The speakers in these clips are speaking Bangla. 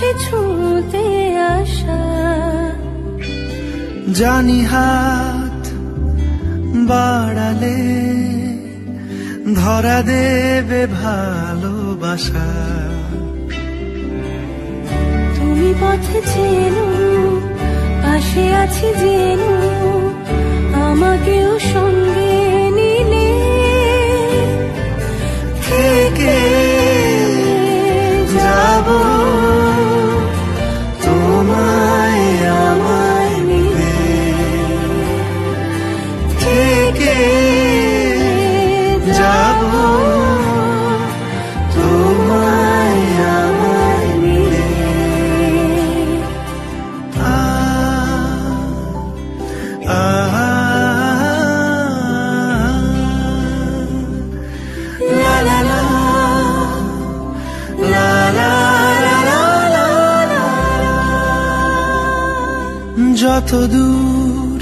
মাঝে ছুঁতে আসা। জানি হাত বাড়ালে ধরা দেবে ভালোবাসা। তুমি পথে চেনো, পাশে আছি জেনো, আমাকেও সঙ্গে নিলে থেকে যাব তোমায় আমায় মিলে। থেকে যাব তোমায় আমায় মিলে। La la la, la la la la la la। যত দূর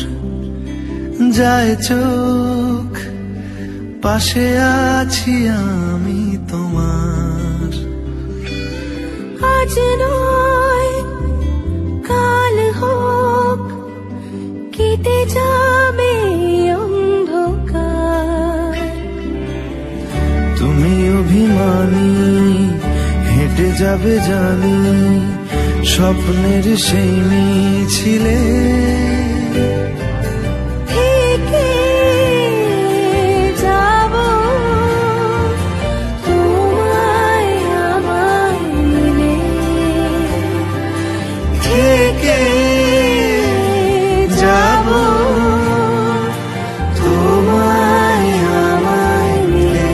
যায় চোখ, পাশে আছি আমি তোমার। আজ নয় কাল হোক, কেটে যাবে অন্ধকার। তুমি অভিমানী হেঁটে যাবে জানি, স্বপ্নের সেই মিছিলে। থেকে যাব তোমায় আমায় মিলে। থেকে যাব তোমায় আমায় মিলে।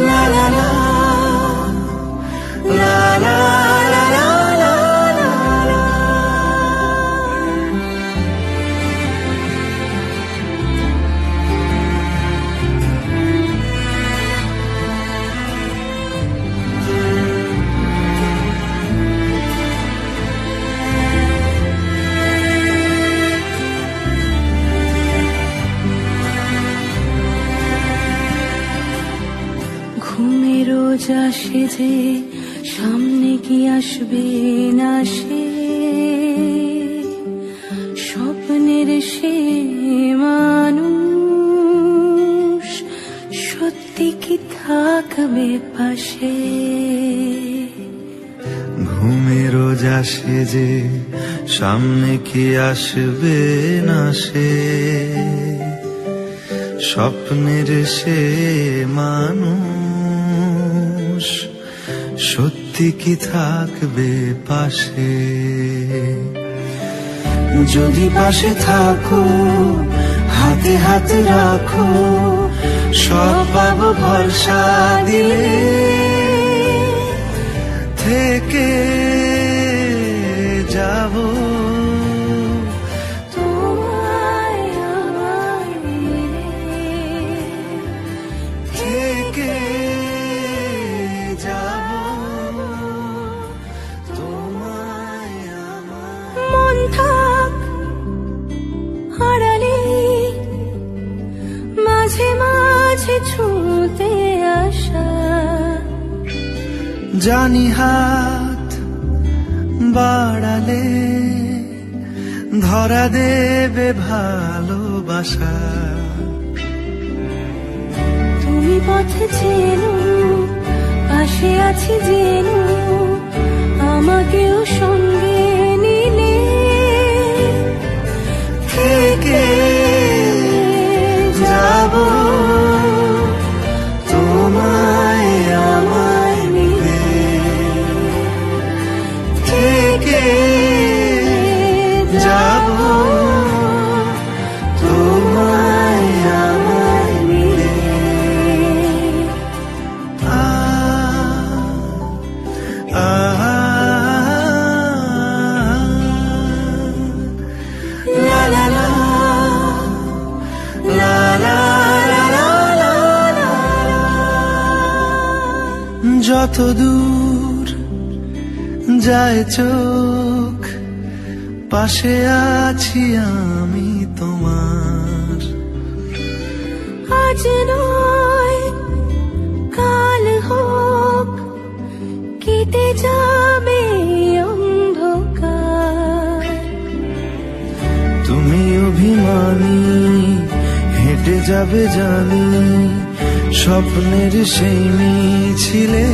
La la la, la la la la la la la। ঘুমে রোজ আসে যে, সামনে কি আসবে না সে, স্বপ্নের সে মানুষ সত্যি কি থাকবে পাশে। ঘুমে রোজ আসে যে, সামনে কি আসবে না সে, স্বপ্নের সে মানুষ সত্যি কি থাকবে পাশে। যদি পাশে থাকো, হাতে হাত রাখো, সব পাবো ভরসা দিলে। থেকে যাব তোমায় আমায় মিলে। থেকে যাব তোমায় আমায়। মন থাক আড়ালে, মাঝে মাঝে ছুঁতে আসা। জানি হাত বাড়ালে ধরা দেবে ভালোবাসা। তুমি পথে চেনো, পাশে আছি জেনো, আমাকেও সঙ্গে নিলে থেকে যাব তোমায় আমায় মিলে। থেকে যাব তোমায় আমায় মিলে। La la la, la la la la la la। যত দূর যায় চোখ, পাশে আছি আমি তোমার। আজ নয় কাল হোক কেটে যাবে অন্ধকার। তুমি অভিমানী হেঁটে যাবে জানি স্বপ্নের সেই মিছিলে।